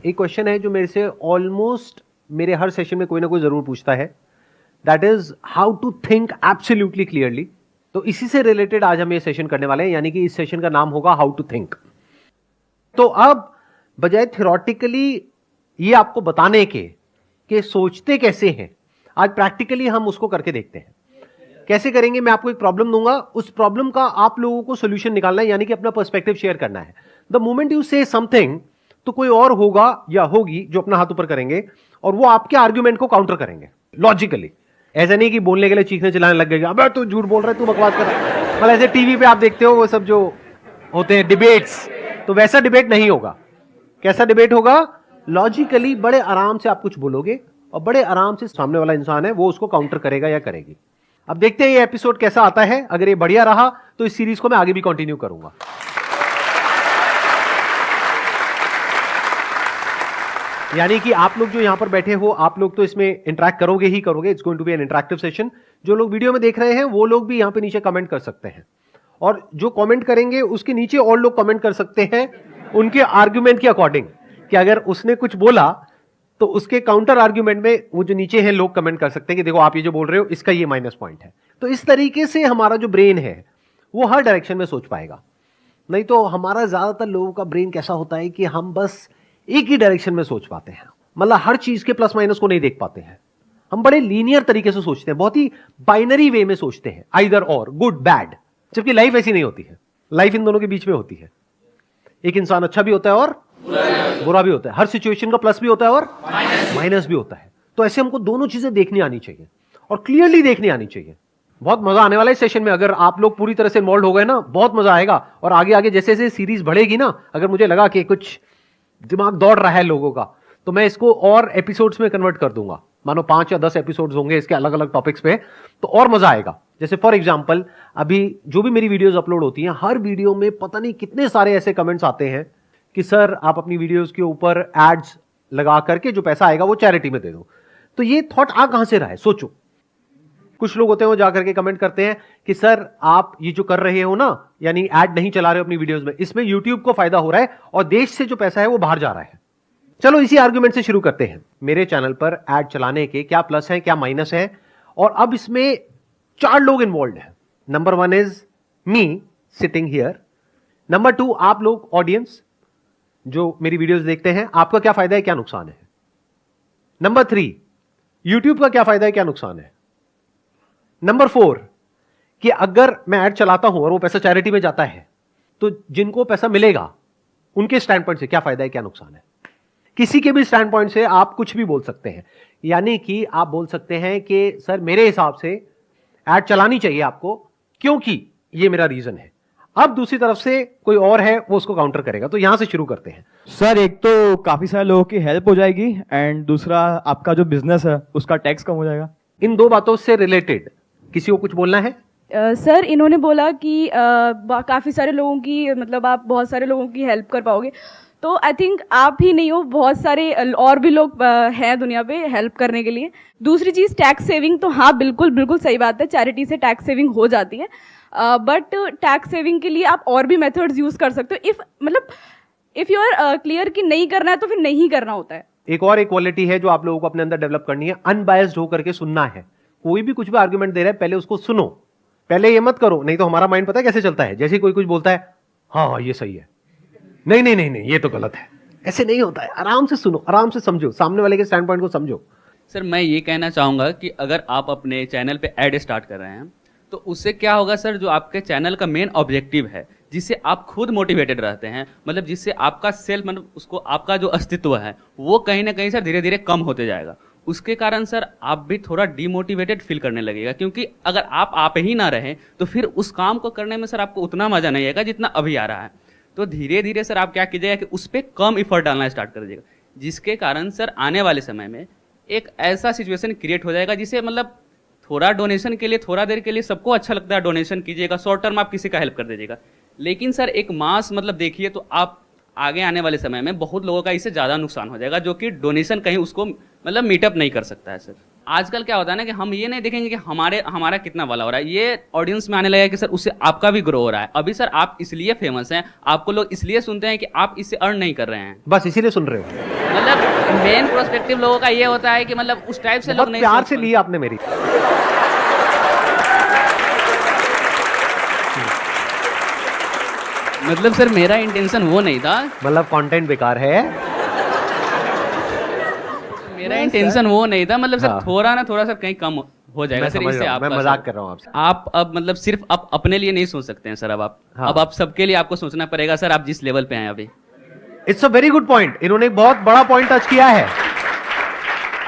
एक क्वेश्चन है जो मेरे से ऑलमोस्ट मेरे हर सेशन में कोई ना कोई जरूर पूछता है, that is how to think absolutely clearly. तो इसी से रिलेटेड आज हम ये सेशन करने वाले हैं, यानी कि इस सेशन का नाम होगा हाउ टू थिंक। तो अब बजाय थियोरेटिकली ये आपको बताने के कि सोचते कैसे हैं, आज प्रैक्टिकली हम उसको करके देखते हैं। कैसे करेंगे? मैं आपको एक प्रॉब्लम दूंगा, उस प्रॉब्लम का आप लोगों को सोल्यूशन निकालना है, यानी कि अपना पर्सपेक्टिव शेयर करना है। द मोमेंट यू से समथिंग, तो कोई और होगा या होगी जो अपना हाथ ऊपर करेंगे और वो आपके आर्ग्यूमेंट को काउंटर करेंगे लॉजिकली। ऐसा नहीं कि बोलने के लिए चीखने चिल्लाने लग गए, अबे तू झूठ बोल रहा है, तू बकवास कर रहा है। मतलब ऐसे टीवी पे आप देखते हो वो सब जो होते हैं डिबेट्स, तो वैसा डिबेट नहीं होगा। कैसा डिबेट होगा? लॉजिकली बड़े आराम से आप कुछ बोलोगे और बड़े आराम से सामने वाला इंसान है वो उसको काउंटर करेगा या करेगी। अब देखते हैं ये एपिसोड कैसा आता है। अगर ये बढ़िया रहा तो इस सीरीज को मैं आगे भी कंटिन्यू करूंगा। यानी कि आप लोग जो यहां पर बैठे हो, आप लोग तो इसमें इंटरेक्ट करोगे ही करोगे। It's going to be an interactive session. जो लोग वीडियो में देख रहे हैं वो लोग भी यहां पे नीचे कमेंट कर सकते हैं, और जो कमेंट करेंगे उसके नीचे और लोग कमेंट कर सकते हैं उनके आर्ग्यूमेंट के अकॉर्डिंग, कि अगर उसने कुछ बोला तो उसके काउंटर आर्ग्यूमेंट में वो जो नीचे हैं लोग कमेंट कर सकते हैं कि देखो आप ये जो बोल रहे हो इसका ये माइनस पॉइंट है। तो इस तरीके से हमारा जो ब्रेन है वो हर डायरेक्शन में सोच पाएगा। नहीं तो हमारा ज्यादातर लोगों का ब्रेन कैसा होता है कि हम बस एक ही डायरेक्शन में सोच पाते हैं, मतलब हर चीज के प्लस माइनस को नहीं देख पाते हैं। हम बड़े लीनियर तरीके से सोचते हैं, बहुत ही बाइनरी वे में सोचते हैं, आइदर और, गुड बैड। जबकि लाइफ ऐसी नहीं होती है, लाइफ इन दोनों के बीच में होती है। एक इंसान अच्छा भी होता है और बुरा भी होता है, हर सिचुएशन का प्लस भी होता है और माइनस भी होता है। तो ऐसे हमको दोनों चीजें देखनी आनी चाहिए और क्लियरली देखनी आनी चाहिए। बहुत मजा आने वाला है इस सेशन में। अगर आप लोग पूरी तरह से इन्वॉल्व हो गए ना, बहुत मजा आएगा। और आगे आगे जैसे जैसे सीरीज बढ़ेगी ना, अगर मुझे लगा कि कुछ दिमाग दौड़ रहा है लोगों का, तो मैं इसको और एपिसोड्स में कन्वर्ट कर दूंगा। मानो 5 या 10 एपिसोड्स होंगे इसके अलग अलग टॉपिक्स पे, तो और मजा आएगा। जैसे फॉर एग्जांपल अभी जो भी मेरी वीडियोस अपलोड होती हैं, हर वीडियो में पता नहीं कितने सारे ऐसे कमेंट्स आते हैं कि सर आप अपनी वीडियोस के ऊपर एड्स लगा करके जो पैसा आएगा वो चैरिटी में दे दो। तो ये थॉट आ कहां से रहा है? सोचो। कुछ लोग होते हैं वो जाकर के कमेंट करते हैं कि सर आप ये जो कर रहे हो ना, यानी ऐड नहीं चला रहे हो अपनी वीडियोस में, इसमें यूट्यूब को फायदा हो रहा है और देश से जो पैसा है वो बाहर जा रहा है। चलो इसी आर्गुमेंट से शुरू करते हैं। मेरे चैनल पर ऐड चलाने के क्या प्लस है क्या माइनस है, और अब इसमें 4 लोग इन्वॉल्व हैं। Number 1 is me sitting here. Number 2 आप लोग ऑडियंस जो मेरी वीडियोस देखते हैं, आपका क्या फायदा है क्या नुकसान है। नंबर 3 यूट्यूब का क्या फायदा है क्या नुकसान है। नंबर 4 कि अगर मैं ऐड चलाता हूं और वो पैसा चैरिटी में जाता है तो जिनको पैसा मिलेगा उनके स्टैंड पॉइंट से क्या फायदा है क्या नुकसान है। किसी के भी स्टैंड पॉइंट से आप कुछ भी बोल सकते हैं। यानी कि आप बोल सकते हैं कि सर मेरे हिसाब से ऐड चलानी चाहिए आपको क्योंकि ये मेरा रीजन है। अब दूसरी तरफ से कोई और है वो उसको काउंटर करेगा। तो यहां से शुरू करते हैं। सर एक तो काफी सारे लोगों की हेल्प हो जाएगी, एंड दूसरा आपका जो बिजनेस है उसका टैक्स कम हो जाएगा। इन 2 बातों से रिलेटेड किसी को कुछ बोलना है? सर इन्होंने बोला कि काफ़ी सारे लोगों की, मतलब आप बहुत सारे लोगों की हेल्प कर पाओगे। तो आई थिंक आप ही नहीं हो, बहुत सारे और भी लोग हैं दुनिया पे हेल्प करने के लिए। दूसरी चीज़ टैक्स सेविंग, तो हाँ बिल्कुल बिल्कुल सही बात है, चैरिटी से टैक्स सेविंग हो जाती है। बट टैक्स सेविंग के लिए आप और भी मेथड्स यूज़ कर सकते हो। इफ़ यू आर क्लियर कि नहीं करना है तो फिर नहीं करना होता है। एक और क्वालिटी है जो आप लोगों को अपने अंदर डेवलप करनी है, अनबायस्ड होकर के सुनना है। कोई भी कुछ भी आर्गुमेंट दे रहा है पहले उसको सुनो, पहले ये मत करो। नहीं तो हमारा माइंड पता है कैसे चलता है, जैसे कोई कुछ बोलता है हाँ ये सही है, नहीं नहीं नहीं नहीं ये तो गलत है। ऐसे नहीं होता है। आराम से सुनो, आराम से समझो, सामने वाले के स्टैंड पॉइंट को समझो। सर मैं ये कहना चाहूँगा कि अगर आप अपने चैनल पे ऐड स्टार्ट कर रहे हैं तो उससे क्या होगा सर, जो आपके चैनल का मेन ऑब्जेक्टिव है, जिससे आप खुद मोटिवेटेड रहते हैं, मतलब जिससे आपका सेल्फ, मतलब उसको आपका जो अस्तित्व है वो कहीं ना कहीं सर धीरे धीरे कम होते जाएगा। उसके कारण सर आप भी थोड़ा डीमोटिवेटेड फील करने लगेगा, क्योंकि अगर आप ही ना रहें तो फिर उस काम को करने में सर आपको उतना मजा नहीं आएगा जितना अभी आ रहा है। तो धीरे धीरे सर आप क्या कीजिएगा कि उस पर कम इफर्ट डालना स्टार्ट कर दीजिएगा, जिसके कारण सर आने वाले समय में एक ऐसा सिचुएशन क्रिएट हो जाएगा जिसे, मतलब थोड़ा डोनेशन के लिए, थोड़ा देर के लिए सबको अच्छा लगता है, डोनेशन कीजिएगा, शॉर्ट टर्म आप किसी का हेल्प कर दीजिएगा। लेकिन सर एक मास मतलब देखिए तो आप आगे आने वाले समय में बहुत लोगों का इससे ज़्यादा नुकसान हो जाएगा, जो कि डोनेशन कहीं उसको मतलब मीटअप नहीं कर सकता है सर। आजकल क्या होता है ना कि हम ये नहीं देखेंगे कि हमारा कितना वाला हो रहा है, ये ऑडियंस में आने लगेगा कि सर उससे आपका भी ग्रो हो रहा है। अभी सर आप इसलिए फेमस हैं, आपको लोग इसलिए सुनते हैं कि आप इससे अर्न नहीं कर रहे हैं, बस इसीलिए सुन रहे हो। मतलब मेन प्रोस्पेक्टिव लोगों का ये होता है कि मतलब उस टाइप से लोग बहुत नहीं प्यार सोच से पाते। ली आपने मेरी। मतलब सर मेरा इंटेंशन वो नहीं था, मतलब कंटेंट बेकार है। मेरा इंटेंशन वो नहीं था, मतलब सर हाँ। थोड़ा सा कहीं कम हो जाएगा मैं सर, समझ इससे रहा हूं, मैं आपका मजाक सर। कर रहा हूं आपसे। आप अब मतलब सिर्फ आप अपने लिए नहीं सोच सकते हैं सर, अब आप हाँ। अब आप सबके लिए आपको सोचना पड़ेगा सर, आप जिस लेवल पे हैं अभी। It's a very good point. इन्होंने एक बहुत बड़ा पॉइंट टच किया है।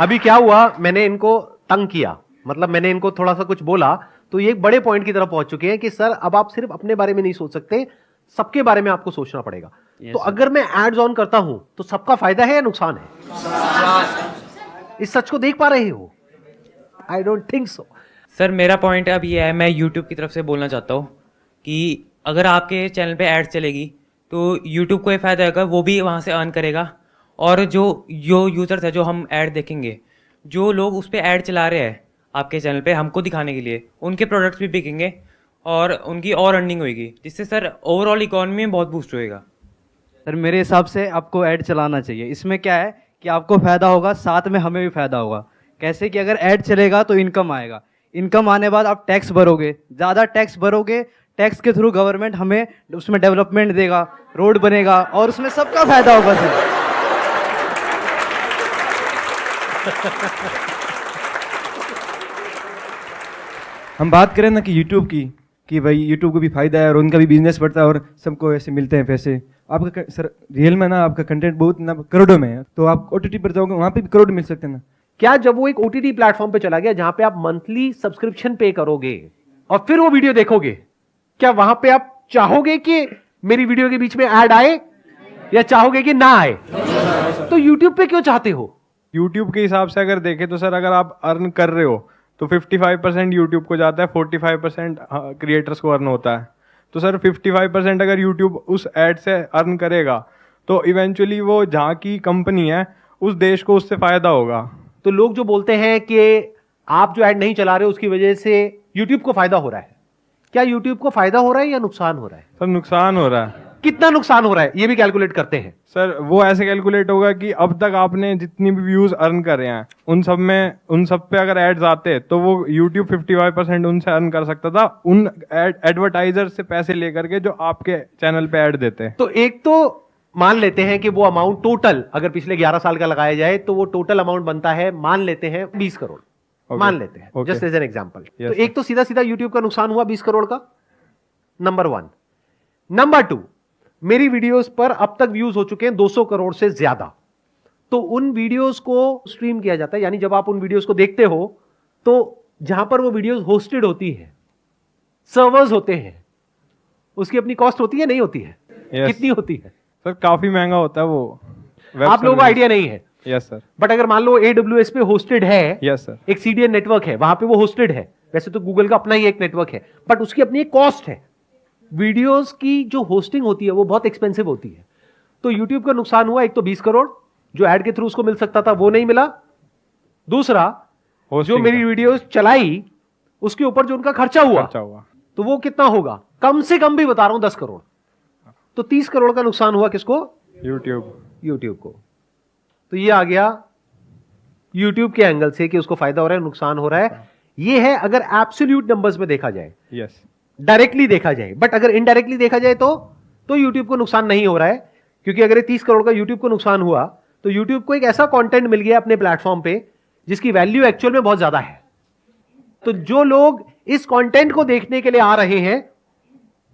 अभी क्या हुआ, मैंने इनको तंग किया, मतलब मैंने इनको थोड़ा सा कुछ बोला, तो ये एक बड़े पॉइंट की तरफ पहुंच चुके हैं कि सर अब आप सिर्फ अपने बारे में नहीं सोच सकते, सबके बारे में आपको सोचना पड़ेगा। Yes, तो sir. अगर मैं एड्स ऑन करता हूं तो सबका फायदा है या नुकसान है? इस सच को देख पा रहे हो? I don't think so. Sir मेरा पॉइंट अब ये है, मैं यूट्यूब की तरफ से बोलना चाहता हूँ कि अगर आपके चैनल पे ऐड चलेगी तो यूट्यूब को ये फ़ायदा होगा, वो भी वहाँ से अर्न करेगा। और जो यूज़र्स है, जो हम ऐड देखेंगे, जो लोग उस पर ऐड चला रहे हैं आपके चैनल पे हमको दिखाने के लिए, उनके प्रोडक्ट्स भी बिकेंगे और उनकी और अर्निंग होगी, जिससे सर ओवरऑल इकॉनमी में बहुत बूस्ट होएगा। सर मेरे हिसाब से आपको ऐड चलाना चाहिए। इसमें क्या है कि आपको फ़ायदा होगा, साथ में हमें भी फ़ायदा होगा। कैसे कि अगर ऐड चलेगा तो इनकम आएगा, इनकम आने बाद आप टैक्स भरोगे, ज़्यादा टैक्स भरोगे, टैक्स के थ्रू गवर्नमेंट हमें उसमें डेवलपमेंट देगा, रोड बनेगा और उसमें सबका फ़ायदा होगा सर। हम बात करें ना कि यूट्यूब की, कि भाई यूट्यूब को भी फायदा है और उनका भी बिजनेस बढ़ता है और सबको ऐसे मिलते हैं पैसे। आपका सर रियल में ना आपका कंटेंट बहुत ना करोड़ों में है, तो आप ओटीटी पर जाओगे वहाँ पे भी करोड़ मिल सकते हैं ना। क्या जब वो एक ओटीटी प्लेटफॉर्म पे चला गया जहां पे आप मंथली सब्सक्रिप्शन पे करोगे और फिर वो वीडियो देखोगे, क्या वहां पे आप चाहोगे कि मेरी वीडियो के बीच में ऐड आए या चाहोगे कि ना आए? तो यूट्यूब पे क्यों चाहते हो? यूट्यूब के हिसाब से अगर देखें तो सर अगर आप अर्न कर रहे हो तो 55% यूट्यूब को जाता है, 45% क्रिएटर्स को अर्न होता है। तो सर 55% अगर यूट्यूब उस एड से अर्न करेगा तो इवेंचुअली वो जहाँ की कंपनी है उस देश को उससे फायदा होगा। तो लोग जो बोलते हैं कि आप जो ऐड नहीं चला रहे उसकी वजह से यूट्यूब को फायदा हो रहा है, क्या यूट्यूब को फायदा हो रहा है या नुकसान हो रहा है? सर नुकसान हो रहा है। कितना नुकसान हो रहा है ये भी कैलकुलेट करते हैं। सर वो ऐसे कैलकुलेट होगा कि अब तक आपने जितनी भी व्यूज अर्न करे हैं उन सब पे अगर एड्स आते तो वो यूट्यूब 55% उनसे अर्न कर सकता था, उन एडवर्टाइजर से पैसे लेकर के जो आपके चैनल पे ऐड देते हैं। तो एक तो मान लेते हैं कि वो अमाउंट टोटल अगर पिछले 11 साल का लगाया जाए तो वो टोटल अमाउंट बनता है, मान लेते हैं 20 करोड़। मान लेते हैं जस्ट एज एन एग्जांपल। तो एक तो सीधा सीधा यूट्यूब का नुकसान हुआ 20 करोड़ का, नंबर 1। नंबर 2, मेरी वीडियोस पर अब तक व्यूज हो चुके हैं 200 करोड़ से ज्यादा। तो उन वीडियोस को स्ट्रीम किया जाता है, यानी जब आप उन वीडियोस को देखते हो तो जहां पर वो वीडियोस होस्टेड होती है, सर्वर्स होते हैं, उसकी अपनी कॉस्ट होती है, नहीं होती है? Yes. कितनी होती है? सर काफी महंगा होता है वो। आप लोगों को आइडिया नहीं है। Yes sir. बट अगर मान लो AWS पे होस्टेड है, यस सर। एक CDN नेटवर्क है, वहां पे वो होस्टेड है। वैसे तो गूगल का अपना ही एक नेटवर्क है, बट उसकी अपनी एक कॉस्ट है। वीडियोस की जो होस्टिंग होती है वो बहुत एक्सपेंसिव होती है। तो यूट्यूब का नुकसान हुआ, एक तो 20 करोड़ जो ऐड के थ्रू उसको मिल सकता था वो नहीं मिला। दूसरा, जो Hosting मेरी का। वीडियोस चलाई उसके ऊपर जो उनका खर्चा हुआ तो वो कितना होगा? कम से कम भी बता रहा हूं 10 करोड़। तो 30 करोड़ का नुकसान हुआ किसको? यूट्यूब को। तो ये आ गया यूट्यूब के एंगल से कि उसको फायदा हो रहा है, नुकसान हो रहा है। ये है अगर एब्सोल्यूट नंबर्स में देखा जाए, यस, डायरेक्टली देखा जाए। बट अगर इनडायरेक्टली देखा जाए तो यूट्यूब को नुकसान नहीं हो रहा है, क्योंकि अगर ये 30 करोड़ का यूट्यूब को नुकसान हुआ तो यूट्यूब को एक ऐसा कंटेंट मिल गया अपने प्लेटफॉर्म पे जिसकी वैल्यू एक्चुअल में बहुत ज्यादा है। तो जो लोग इस कंटेंट को देखने के लिए आ रहे हैं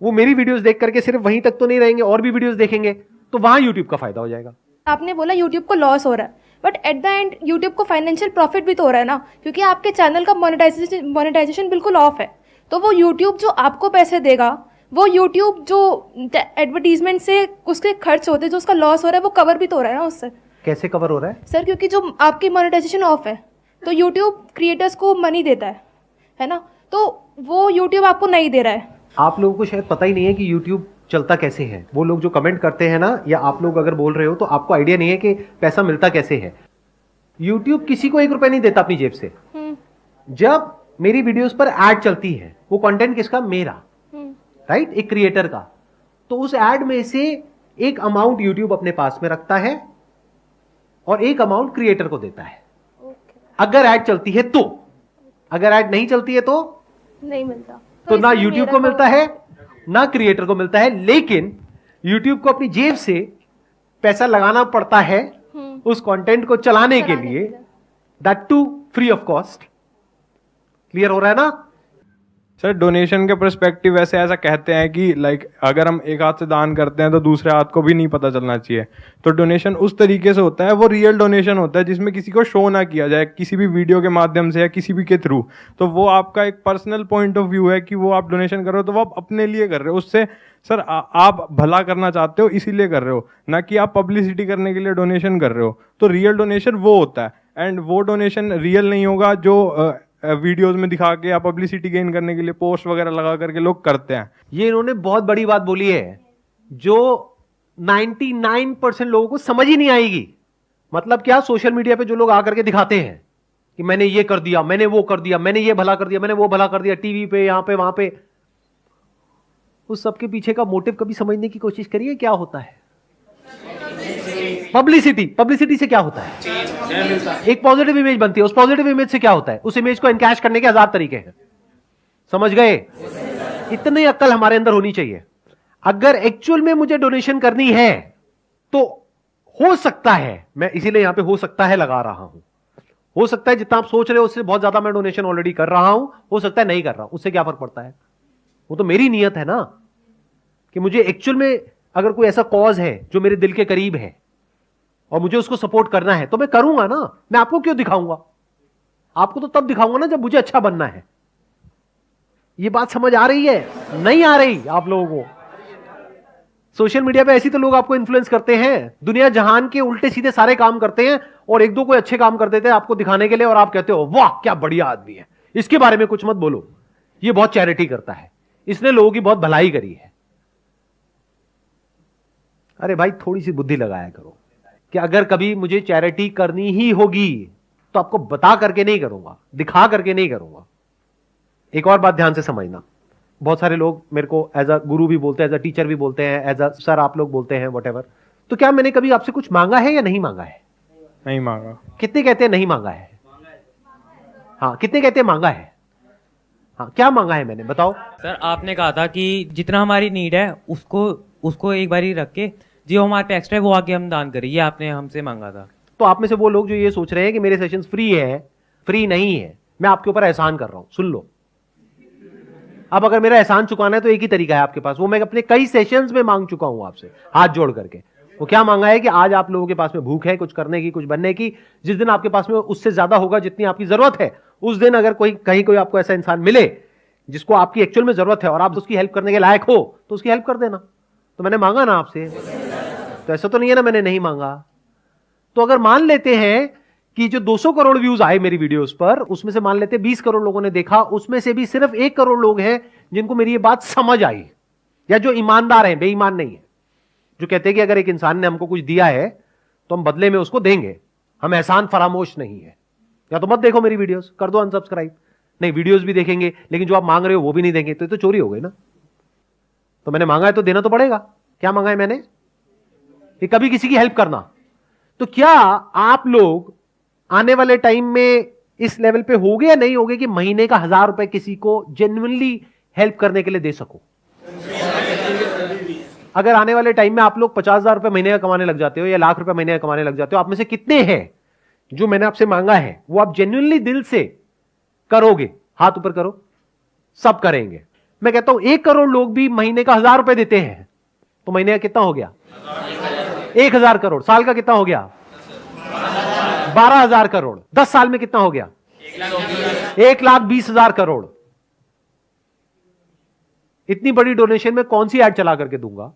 वो मेरी वीडियोस देख करके सिर्फ वहीं तक तो नहीं रहेंगे, और भी वीडियोस देखेंगे, तो वहां यूट्यूब का फायदा हो जाएगा। आपने बोला यूट्यूब को लॉस हो रहा है, but at the end YouTube को फाइनेंशियल प्रॉफिट भी तो हो रहा है ना, क्योंकि आपके चैनल का मोनेटाइजेशन बिल्कुल ऑफ है। तो वो यूट्यूब जो आपको पैसे देगा, वो यूट्यूब जो एडवर्टीजमेंट से उसके खर्च होते हैं, जो उसका लॉस हो रहा है, वो कवर भी तो हो रहा है ना उससे। कैसे कवर हो रहा है सर? क्योंकि जो आपकी मोनेटाइजेशन ऑफ है तो यूट्यूब क्रिएटर्स को मनी देता है ना, तो वो यूट्यूब आपको नहीं दे रहा है। आप लोगों को शायद पता ही नहीं है कि यूट्यूब चलता कैसे है, वो लोग जो कमेंट करते हैं ना, या आप लोग अगर बोल रहे हो तो आपको आइडिया नहीं है कि पैसा मिलता कैसे है। यूट्यूब किसी को 1 रुपया नहीं देता अपनी जेब से। जब मेरी वीडियोस पर एड चलती है, वो कंटेंट किसका? मेरा, राइट, एक क्रिएटर का। तो उस एड में से एक अमाउंट यूट्यूब अपने पास में रखता है और एक अमाउंट क्रिएटर को देता है, अगर एड चलती है तो। अगर एड नहीं चलती है तो नहीं मिलता। तो ना इसमें यूट्यूब मेरा को मिलता है ना क्रिएटर को मिलता है, लेकिन यूट्यूब को अपनी जेब से पैसा लगाना पड़ता है उस कंटेंट को चलाने के लिए, that too free of cost. Clear हो रहा है ना? सर डोनेशन के पर्सपेक्टिव वैसे ऐसा कहते हैं कि लाइक अगर हम एक हाथ से दान करते हैं तो दूसरे हाथ को भी नहीं पता चलना चाहिए। तो डोनेशन उस तरीके से होता है, वो रियल डोनेशन होता है जिसमें किसी को शो ना किया जाए किसी भी वीडियो के माध्यम से या किसी भी के थ्रू। तो वो आपका एक पर्सनल पॉइंट ऑफ व्यू है कि वो आप डोनेशन कर रहे हो तो वो आप अपने लिए कर रहे हो, उससे सर आप भला करना चाहते हो इसीलिए कर रहे हो, ना कि आप पब्लिसिटी करने के लिए डोनेशन कर रहे हो। तो रियल डोनेशन वो होता है, एंड वो डोनेशन रियल नहीं होगा जो वीडियोस में दिखा के या पब्लिसिटी गेन करने के लिए पोस्ट वगैरह लगा करके लोग करते हैं। ये इन्होंने बहुत बड़ी बात बोली है जो 99% लोगों को समझ ही नहीं आएगी। मतलब क्या? सोशल मीडिया पे जो लोग आकर के दिखाते हैं कि मैंने ये कर दिया, मैंने वो कर दिया, मैंने ये भला कर दिया, मैंने वो भला कर दिया, टीवी पे, यहां पे, वहां पे, उस सबके पीछे का मोटिव कभी समझने की कोशिश करिए क्या होता है। पब्लिसिटी से क्या होता है? एक पॉजिटिव इमेज बनती है, उस पॉजिटिव इमेज से क्या होता है? उस इमेज को एनकैश करने के 1000 तरीके हैं। समझ गए? इतनी अक्ल हमारे अंदर होनी चाहिए। अगर एक्चुअल में मुझे डोनेशन करनी है तो हो सकता है, मैं इसीलिए यहां पे हो सकता है लगा रहा हूं, हो सकता है जितना आप सोच रहे हो उससे बहुत ज्यादा मैं डोनेशन ऑलरेडी कर रहा हूं, हो सकता है नहीं कर रहा हूं, उससे क्या फर्क पड़ता है? वो तो मेरी नियत है ना कि मुझे एक्चुअल में अगर कोई ऐसा कॉज है जो मेरे दिल के करीब है और मुझे उसको सपोर्ट करना है तो मैं करूंगा ना। मैं आपको क्यों दिखाऊंगा? आपको तो तब दिखाऊंगा ना जब मुझे अच्छा बनना है। ये बात समझ आ रही है? नहीं आ रही आप लोगों को? सोशल मीडिया पे ऐसी तो लोग आपको इन्फ्लुएंस करते हैं, दुनिया जहान के उल्टे सीधे सारे काम करते हैं और एक दो कोई अच्छे काम कर देते हैं आपको दिखाने के लिए, और आप कहते हो वाह क्या बढ़िया आदमी है, इसके बारे में कुछ मत बोलो, ये बहुत चैरिटी करता है, इसने लोगों की बहुत भलाई करी है। अरे भाई थोड़ी सी बुद्धि लगाया करो कि अगर कभी मुझे चैरिटी करनी ही होगी तो आपको बता करके नहीं करूंगा, दिखा करके नहीं करूंगा। एक और बात ध्यान से समझना, बहुत सारे लोग मेरे को एज अ गुरु भी बोलते हैं, एज अ टीचर भी बोलते हैं, एज अ सर आप लोग बोलते हैं, व्हाटएवर। तो क्या मैंने कभी आपसे कुछ मांगा है या नहीं मांगा है? नहीं मांगा। कितने कहते हैं नहीं मांगा है? हाँ, कितने कहते हैं मांगा है? हाँ, क्या मांगा है मैंने, बताओ। सर आपने कहा था कि जितना हमारी नीड है उसको एक बार ही रख के जो हमारे पे एक्स्ट्रा है वो आके हम दान करें, ये आपने हमसे मांगा था। तो आप में से वो लोग जो ये सोच रहे हैं कि मेरे सेशंस फ्री है, फ्री नहीं है, मैं आपके ऊपर एहसान कर रहा हूं, सुन लो। अब अगर मेरा एहसान चुकाना है तो एक ही तरीका है आपके पास, वो मैं अपने कई सेशंस में मांग चुका हूं आपसे हाथ जोड़ करके। वो क्या मांगा है कि आज आप लोगों के पास में भूख है कुछ करने की, कुछ बनने की, जिस दिन आपके पास में उससे ज्यादा होगा जितनी आपकी जरूरत है, उस दिन अगर कोई आपको ऐसा इंसान मिले जिसको आपकी एक्चुअल में जरूरत है और आप उसकी हेल्प करने के लायक हो तो उसकी हेल्प कर देना। तो मैंने मांगा ना आपसे, तो ऐसा तो नहीं है ना मैंने नहीं मांगा। तो अगर मान लेते हैं कि जो 200 करोड़ व्यूज आए मेरी वीडियोस पर, उसमें से मान लेते हैं 20 करोड़ लोगों ने देखा, उसमें से भी सिर्फ 1 करोड़ लोग हैं जिनको मेरी ये बात समझ आई, या जो ईमानदार हैं, बेईमान नहीं है, जो कहते हैं कि अगर एक इंसान ने हमको कुछ दिया है तो हम बदले में उसको देंगे, हम एहसान फरामोश नहीं है। या तो मत देखो मेरी वीडियोस, कर दो अनसब्सक्राइब। नहीं, वीडियोस भी देखेंगे लेकिन जो आप मांग रहे हो वो भी नहीं देंगे, तो ये तो चोरी हो गई ना। तो मैंने मांगा है तो देना तो पड़ेगा। क्या मांगा है मैंने? कि कभी किसी की हेल्प करना। तो क्या आप लोग आने वाले टाइम में इस लेवल पे होगे या नहीं होगे कि महीने का 1000 रुपए किसी को जेन्युइनली हेल्प करने के लिए दे सको? अगर आने वाले टाइम में आप लोग 50,000 रुपए महीने का कमाने लग जाते हो या लाख रुपए महीने का कमाने लग जाते हो, आप में से कितने हैं जो मैंने आपसे मांगा है वो आप जेन्युइनली दिल से करोगे? हाथ ऊपर करो। सब करेंगे। मैं कहता हूं 1 करोड़ लोग भी महीने का 1000 रुपए देते हैं तो महीने का कितना हो गया? 1000 करोड़। साल का कितना हो गया? 12,000 करोड़। 10 साल में कितना हो गया? 1,20,000 करोड़। इतनी बड़ी डोनेशन में कौन सी ऐड चला करके दूंगा?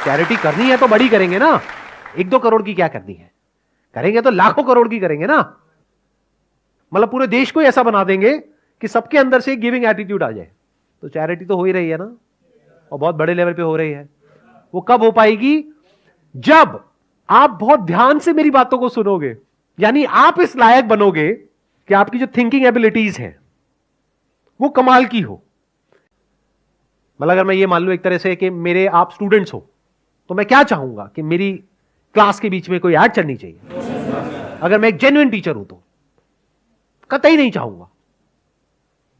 चैरिटी करनी है तो बड़ी करेंगे ना। 1-2 करोड़ की क्या करनी है? करेंगे तो लाखों करोड़ की करेंगे ना। मतलब पूरे देश को ऐसा बना देंगे कि सबके अंदर से गिविंग एटीट्यूड आ जाए। तो चैरिटी तो हो ही रही है ना, और बहुत बड़े लेवल पे हो रही है। वो कब हो पाएगी? जब आप बहुत ध्यान से मेरी बातों को सुनोगे, यानी आप इस लायक बनोगे कि आपकी जो थिंकिंग एबिलिटीज है वो कमाल की हो। मतलब अगर मैं ये मान लूं एक तरह से कि मेरे आप स्टूडेंट्स हो, तो मैं क्या चाहूंगा कि मेरी क्लास के बीच में कोई ऐड चलनी चाहिए। अगर मैं एक जेन्युइन टीचर हूं तो कतई नहीं चाहूंगा।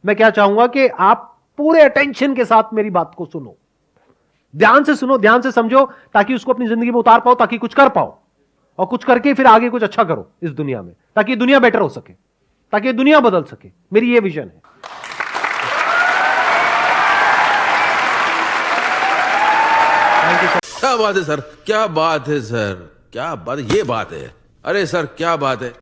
मैं क्या चाहूंगा कि आप पूरे अटेंशन के साथ मेरी बात को सुनो, ध्यान से सुनो, ध्यान से समझो, ताकि उसको अपनी जिंदगी में उतार पाओ, ताकि कुछ कर पाओ, और कुछ करके फिर आगे कुछ अच्छा करो इस दुनिया में, ताकि दुनिया बेटर हो सके, ताकि दुनिया बदल सके। मेरी ये विजन है। क्या बात है सर, क्या बात है सर, क्या बात, ये बात है। अरे सर क्या बात है।